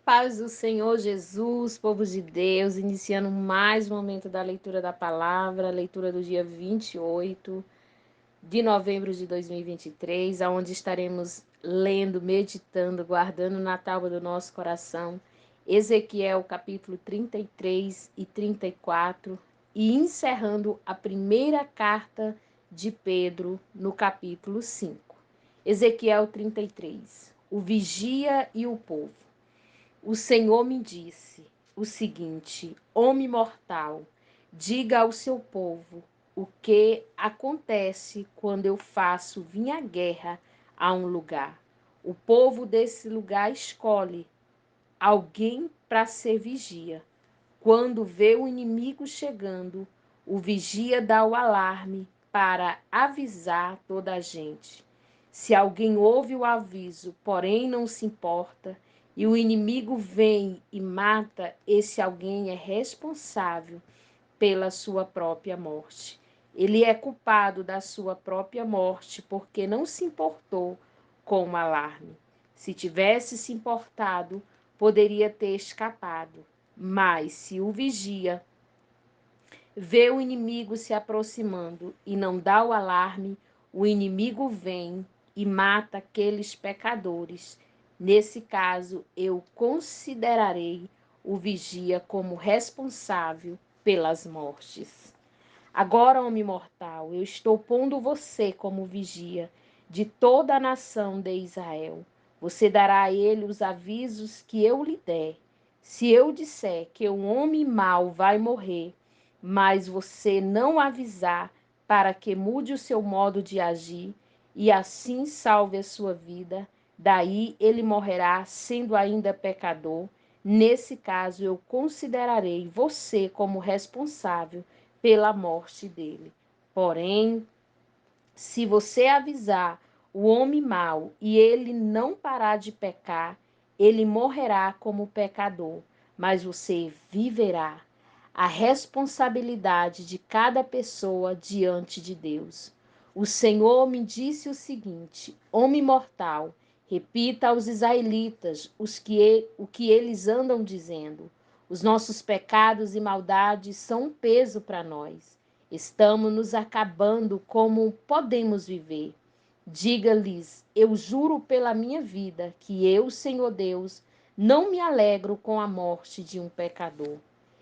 paz do Senhor Jesus, povo de Deus, iniciando mais um momento da leitura da palavra, leitura do dia 28 de novembro de 2023, aonde estaremos lendo, meditando, guardando na tábua do nosso coração, Ezequiel capítulo 33 e 34, e encerrando a primeira carta de Pedro no capítulo 5. Ezequiel 33, o vigia e o povo. O Senhor me disse o seguinte: homem mortal, diga ao seu povo o que acontece quando eu faço vir a guerra a um lugar. O povo desse lugar escolhe alguém para ser vigia. Quando vê o inimigo chegando, o vigia dá o alarme para avisar toda a gente. Se alguém ouve o aviso, porém não se importa, e o inimigo vem e mata, esse alguém é responsável pela sua própria morte. Ele é culpado da sua própria morte porque não se importou com o alarme. Se tivesse se importado, poderia ter escapado. Mas se o vigia vê o inimigo se aproximando e não dá o alarme, o inimigo vem e mata aqueles pecadores. Nesse caso, eu considerarei o vigia como responsável pelas mortes. Agora, homem mortal, eu estou pondo você como vigia de toda a nação de Israel. Você dará a ele os avisos que eu lhe der. Se eu disser que um homem mau vai morrer, mas você não avisar para que mude o seu modo de agir e assim salve a sua vida, daí ele morrerá sendo ainda pecador. Nesse caso, eu considerarei você como responsável pela morte dele. Porém, se você avisar o homem mau e ele não parar de pecar, ele morrerá como pecador, mas você viverá. A responsabilidade de cada pessoa diante de Deus. O Senhor me disse o seguinte: homem mortal, repita aos israelitas o que eles andam dizendo. Os nossos pecados e maldades são um peso para nós. Estamos nos acabando, como podemos viver? Diga-lhes: eu juro pela minha vida que eu, Senhor Deus, não me alegro com a morte de um pecador.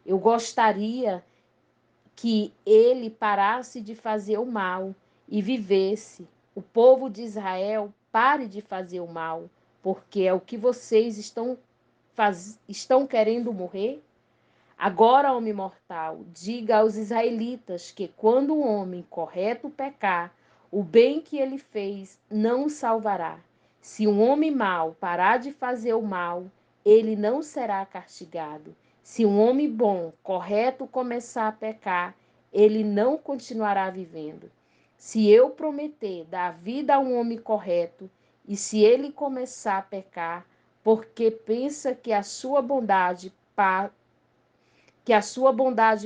Eu gostaria que ele parasse de fazer o mal e vivesse. O povo de Israel pare de fazer o mal, porque é o que vocês estão querendo morrer. Agora, homem mortal, diga aos israelitas que quando o homem correto pecar, o bem que ele fez não o salvará. Se um homem mau parar de fazer o mal, ele não será castigado. Se um homem bom, correto, começar a pecar, ele não continuará vivendo. Se eu prometer dar vida a um homem correto, e se ele começar a pecar, porque pensa que a sua bondade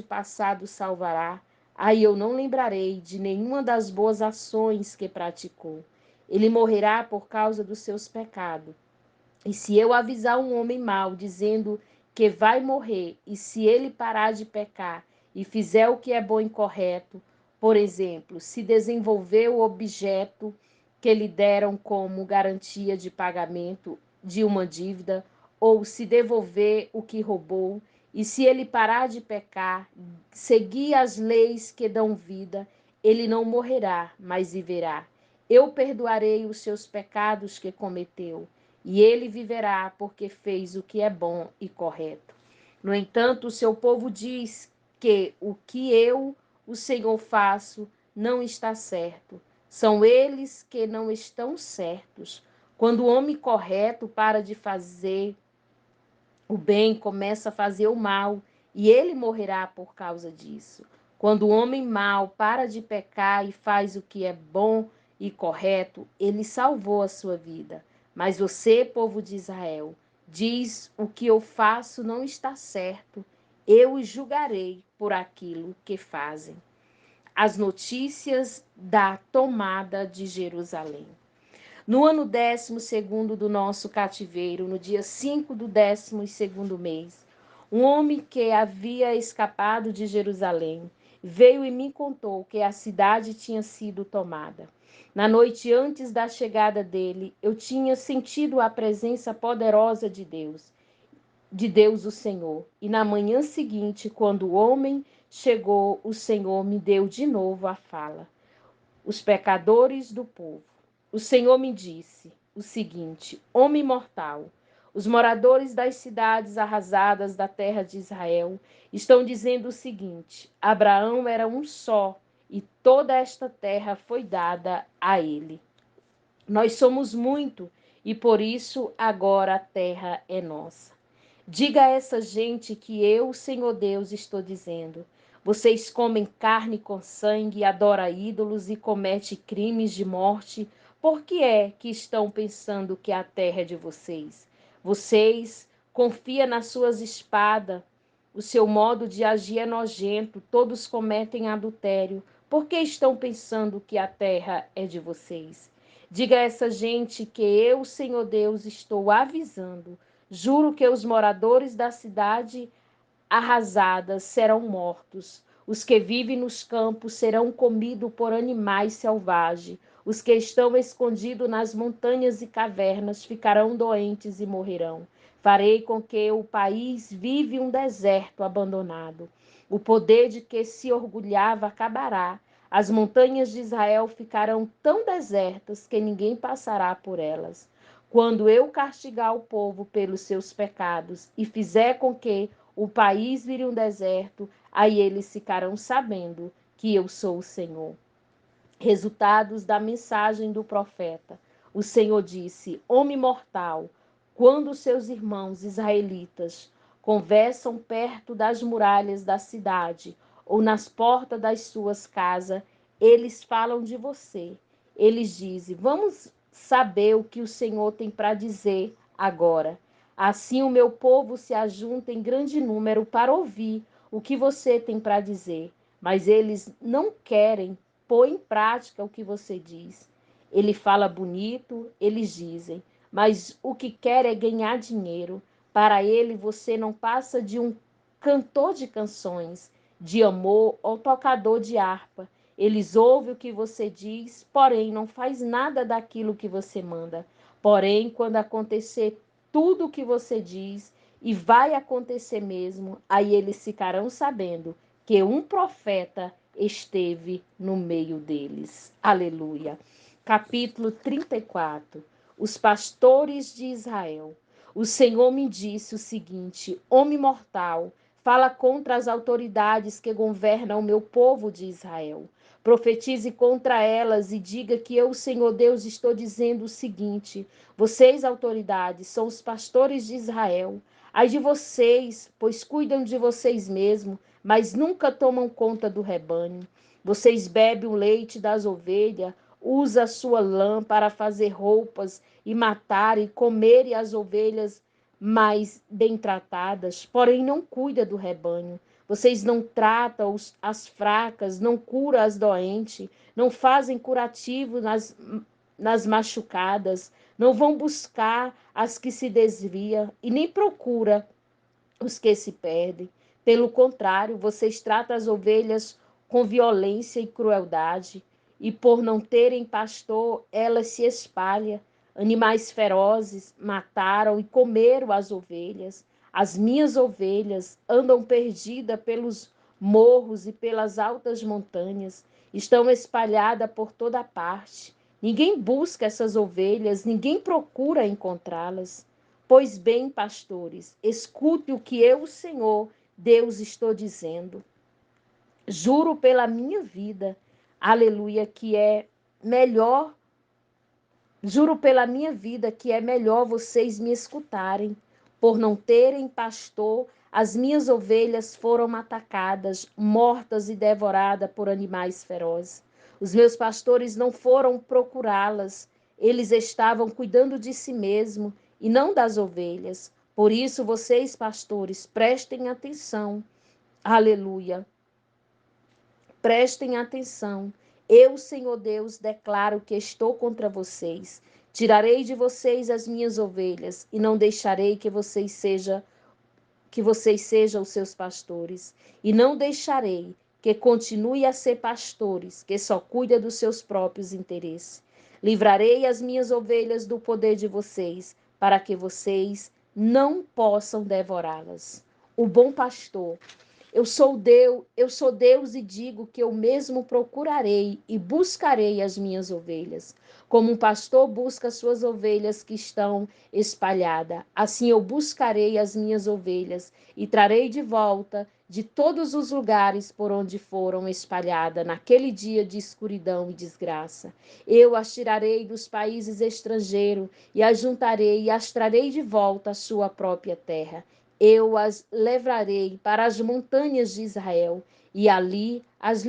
passada o salvará, aí eu não lembrarei de nenhuma das boas ações que praticou. Ele morrerá por causa dos seus pecados. E se eu avisar um homem mau, dizendo que vai morrer, e se ele parar de pecar e fizer o que é bom e correto, por exemplo, se desenvolver o objeto que lhe deram como garantia de pagamento de uma dívida, ou se devolver o que roubou, e se ele parar de pecar, seguir as leis que dão vida, ele não morrerá, mas viverá. Eu perdoarei os seus pecados que cometeu, e ele viverá porque fez o que é bom e correto. No entanto, o seu povo diz que o que eu, o Senhor, faço não está certo. São eles que não estão certos. Quando o homem correto para de fazer o bem, começa a fazer o mal, e ele morrerá por causa disso. Quando o homem mau para de pecar e faz o que é bom e correto, ele salvou a sua vida. Mas você, povo de Israel, diz: o que eu faço não está certo, eu os julgarei por aquilo que fazem. As notícias da tomada de Jerusalém. No ano 12º do nosso cativeiro, no dia 5 do 12º mês, um homem que havia escapado de Jerusalém veio e me contou que a cidade tinha sido tomada. Na noite antes da chegada dele, eu tinha sentido a presença poderosa de Deus o Senhor. E na manhã seguinte, quando o homem chegou, o Senhor me deu de novo a fala. Os pecadores do povo. O Senhor me disse o seguinte: homem mortal, os moradores das cidades arrasadas da terra de Israel estão dizendo o seguinte: Abraão era um só e toda esta terra foi dada a ele. Nós somos muito e por isso agora a terra é nossa. Diga a essa gente que eu, Senhor Deus, estou dizendo. Vocês comem carne com sangue, adoram ídolos e cometem crimes de morte. Por que é que estão pensando que a terra é de vocês? Vocês confiam nas suas espadas. O seu modo de agir é nojento. Todos cometem adultério. Por que estão pensando que a terra é de vocês? Diga a essa gente que eu, Senhor Deus, estou avisando. Juro que os moradores da cidade arrasadas serão mortos. Os que vivem nos campos serão comidos por animais selvagens. Os que estão escondidos nas montanhas e cavernas ficarão doentes e morrerão. Farei com que o país vive um deserto abandonado. O poder de que se orgulhava acabará. As montanhas de Israel ficarão tão desertas que ninguém passará por elas. Quando eu castigar o povo pelos seus pecados e fizer com que o país vire um deserto, aí eles ficarão sabendo que eu sou o Senhor. Resultados da mensagem do profeta. O Senhor disse: homem mortal, quando seus irmãos israelitas conversam perto das muralhas da cidade ou nas portas das suas casas, eles falam de você. Eles dizem: vamos saber o que o Senhor tem para dizer agora. Assim o meu povo se ajunta em grande número para ouvir o que você tem para dizer, mas eles não querem pôr em prática o que você diz. Ele fala bonito, eles dizem, mas o que quer é ganhar dinheiro. Para ele, você não passa de um cantor de canções, de amor ou tocador de harpa. Eles ouvem o que você diz, porém não faz nada daquilo que você manda. Porém, quando acontecer tudo o que você diz, e vai acontecer mesmo, aí eles ficarão sabendo que um profeta esteve no meio deles. Aleluia. Capítulo 34. Os pastores de Israel. O Senhor me disse o seguinte: homem mortal, fala contra as autoridades que governam o meu povo de Israel. Profetize contra elas e diga que eu, Senhor Deus, estou dizendo o seguinte: vocês, autoridades, são os pastores de Israel. Ai de vocês, pois cuidam de vocês mesmos, mas nunca tomam conta do rebanho. Vocês bebem o leite das ovelhas, usam a sua lã para fazer roupas e matar e comerem as ovelhas mais bem tratadas, porém não cuida do rebanho. Vocês não tratam as fracas, não curam as doentes, não fazem curativo nas machucadas, não vão buscar as que se desviam e nem procura os que se perdem. Pelo contrário, vocês tratam as ovelhas com violência e crueldade, e por não terem pastor, elas se espalham. Animais ferozes mataram e comeram as ovelhas. As minhas ovelhas andam perdidas pelos morros e pelas altas montanhas, estão espalhadas por toda parte. Ninguém busca essas ovelhas, ninguém procura encontrá-las. Pois bem, pastores, escute o que eu, Senhor, Deus, estou dizendo. Juro pela minha vida, aleluia, que é melhor, juro pela minha vida que é melhor vocês me escutarem. Por não terem pastor, as minhas ovelhas foram atacadas, mortas e devoradas por animais ferozes. Os meus pastores não foram procurá-las, eles estavam cuidando de si mesmos e não das ovelhas. Por isso, vocês, pastores, prestem atenção. Aleluia. Prestem atenção. Eu, Senhor Deus, declaro que estou contra vocês. Tirarei de vocês as minhas ovelhas e não deixarei que vocês sejam os seus pastores, e não deixarei que continue a ser pastores, que só cuida dos seus próprios interesses. Livrarei as minhas ovelhas do poder de vocês, para que vocês não possam devorá-las. O bom pastor, eu sou Deus e digo que eu mesmo procurarei e buscarei as minhas ovelhas. Como um pastor busca suas ovelhas que estão espalhadas, assim eu buscarei as minhas ovelhas e trarei de volta de todos os lugares por onde foram espalhadas naquele dia de escuridão e desgraça. Eu as tirarei dos países estrangeiros e as juntarei e as trarei de volta à sua própria terra. Eu as levarei para as montanhas de Israel e ali as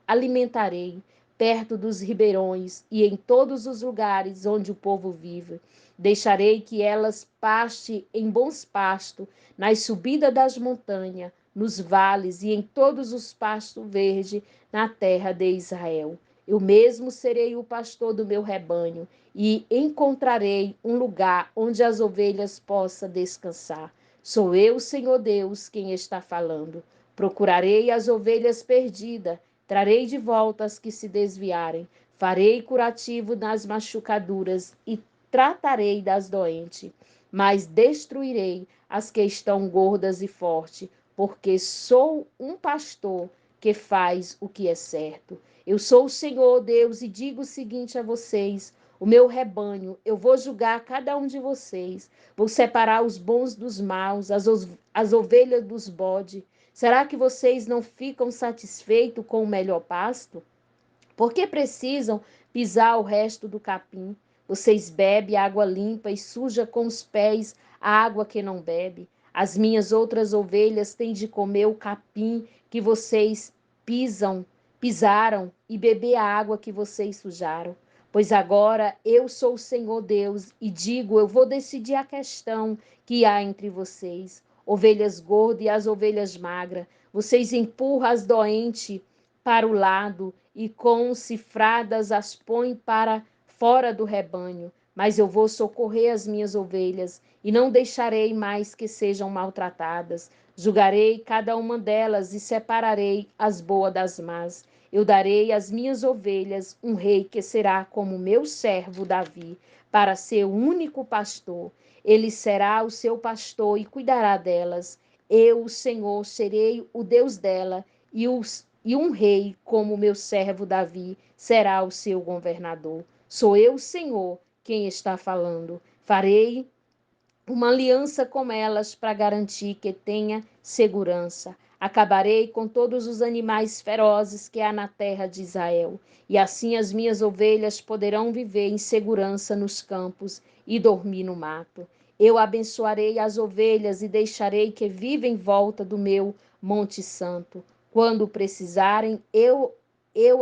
alimentarei, perto dos ribeirões e em todos os lugares onde o povo vive. Deixarei que elas paste em bons pastos, nas subidas das montanhas, nos vales e em todos os pastos verdes na terra de Israel. Eu mesmo serei o pastor do meu rebanho e encontrarei um lugar onde as ovelhas possam descansar. Sou eu, Senhor Deus, quem está falando. Procurarei as ovelhas perdidas, trarei de volta as que se desviarem, farei curativo nas machucaduras e tratarei das doentes, mas destruirei as que estão gordas e fortes, porque sou um pastor que faz o que é certo. Eu sou o Senhor Deus e digo o seguinte a vocês: o meu rebanho, eu vou julgar cada um de vocês. Vou separar os bons dos maus, as ovelhas dos bodes. Será que vocês não ficam satisfeitos com o melhor pasto? Por que precisam pisar o resto do capim? Vocês bebem água limpa e suja com os pés a água que não bebe. As minhas outras ovelhas têm de comer o capim que vocês pisaram e beber a água que vocês sujaram. Pois agora eu sou o Senhor Deus e digo, eu vou decidir a questão que há entre vocês, ovelhas gordas e as ovelhas magras. Vocês empurram as doentes para o lado e com cifradas as põem para fora do rebanho. Mas eu vou socorrer as minhas ovelhas e não deixarei mais que sejam maltratadas. Julgarei cada uma delas e separarei as boas das más. Eu darei às minhas ovelhas um rei que será como meu servo Davi, para ser o único pastor. Ele será o seu pastor e cuidará delas. Eu, o Senhor, serei o Deus dela e um rei como meu servo Davi será o seu governador. Sou eu, o Senhor, quem está falando. Farei uma aliança com elas para garantir que tenha segurança. Acabarei com todos os animais ferozes que há na terra de Israel, e assim as minhas ovelhas poderão viver em segurança nos campos e dormir no mato. Eu abençoarei as ovelhas e deixarei que vivem em volta do meu Monte Santo. Quando precisarem, eu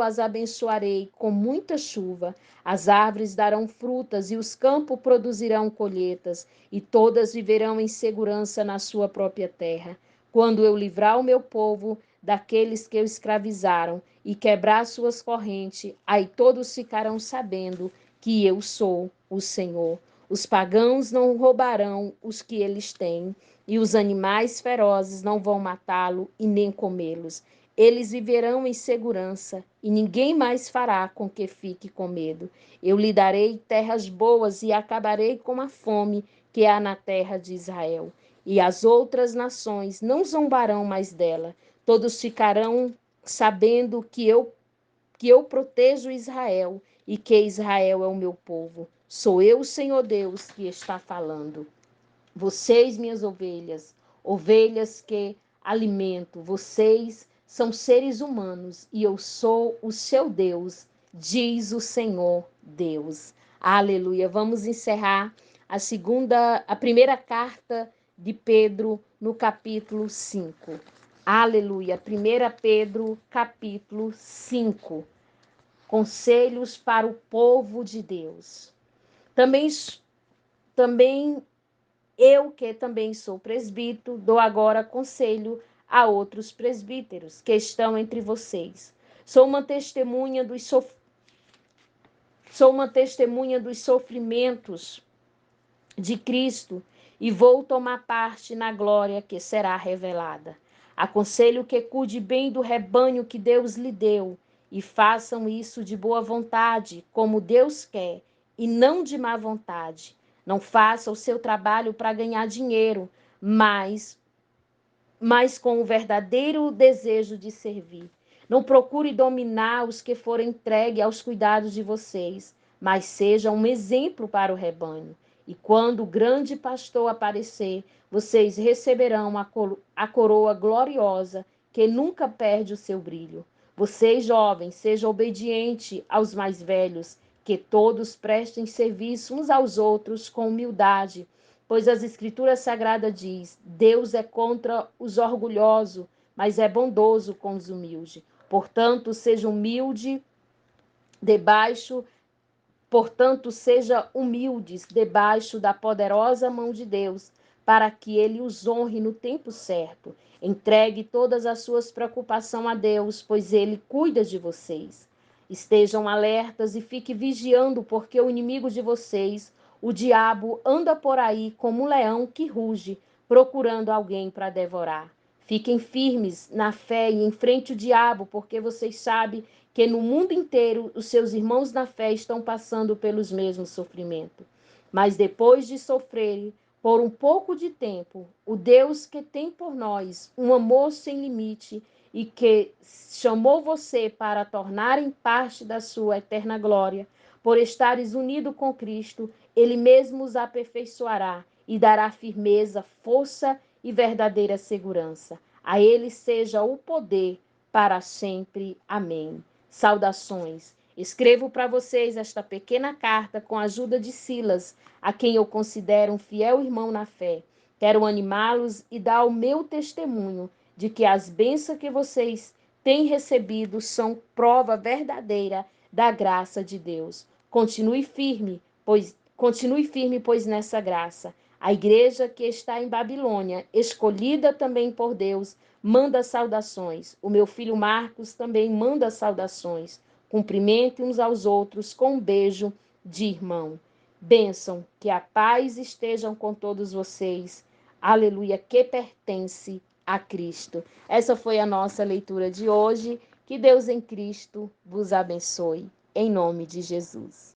as abençoarei com muita chuva. As árvores darão frutas e os campos produzirão colheitas, e todas viverão em segurança na sua própria terra. Quando eu livrar o meu povo daqueles que o escravizaram e quebrar suas correntes, aí todos ficarão sabendo que eu sou o Senhor. Os pagãos não roubarão os que eles têm, e os animais ferozes não vão matá-lo e nem comê-los. Eles viverão em segurança, e ninguém mais fará com que fique com medo. Eu lhe darei terras boas e acabarei com a fome que há na terra de Israel. E as outras nações não zombarão mais dela. Todos ficarão sabendo que eu protejo Israel e que Israel é o meu povo. Sou eu, o Senhor Deus, que está falando. Vocês, minhas ovelhas, ovelhas que alimento, vocês são seres humanos e eu sou o seu Deus, diz o Senhor Deus. Aleluia. Vamos encerrar a primeira carta de Pedro no capítulo 5. Aleluia. 1 Pedro, capítulo 5. Conselhos para o povo de Deus. Também eu, que também sou presbítero, dou agora conselho a outros presbíteros que estão entre vocês. Sou uma testemunha dos Sou uma testemunha dos sofrimentos de Cristo e vou tomar parte na glória que será revelada. Aconselho que cuide bem do rebanho que Deus lhe deu e façam isso de boa vontade, como Deus quer, e não de má vontade. Não faça o seu trabalho para ganhar dinheiro, mas com o verdadeiro desejo de servir. Não procure dominar os que forem entregues aos cuidados de vocês, mas seja um exemplo para o rebanho. E quando o grande pastor aparecer, vocês receberão a coroa gloriosa que nunca perde o seu brilho. Vocês, jovens, sejam obedientes aos mais velhos, que todos prestem serviço uns aos outros com humildade, pois as Escrituras Sagradas diz: Deus é contra os orgulhosos, mas é bondoso com os humildes. Portanto, seja humilde debaixo Portanto, seja humildes debaixo da poderosa mão de Deus, para que ele os honre no tempo certo. Entregue todas as suas preocupações a Deus, pois ele cuida de vocês. Estejam alertas e fiquem vigiando, porque o inimigo de vocês, o diabo, anda por aí como um leão que ruge, procurando alguém para devorar. Fiquem firmes na fé e enfrente o diabo, porque vocês sabem que no mundo inteiro os seus irmãos na fé estão passando pelos mesmos sofrimentos. Mas depois de sofrerem por um pouco de tempo, o Deus que tem por nós um amor sem limite e que chamou você para tornarem parte da sua eterna glória, por estares unido com Cristo, ele mesmo os aperfeiçoará e dará firmeza, força e verdadeira segurança. A ele seja o poder para sempre. Amém. Saudações. Escrevo para vocês esta pequena carta com a ajuda de Silas, a quem eu considero um fiel irmão na fé. Quero animá-los e dar o meu testemunho de que as bênçãos que vocês têm recebido são prova verdadeira da graça de Deus. Continue firme, pois nessa graça. A igreja que está em Babilônia, escolhida também por Deus, manda saudações. O meu filho Marcos também manda saudações. Cumprimente uns aos outros com um beijo de irmão. Bênção, que a paz estejam com todos vocês. Aleluia, que pertence a Cristo. Essa foi a nossa leitura de hoje. Que Deus em Cristo vos abençoe. Em nome de Jesus.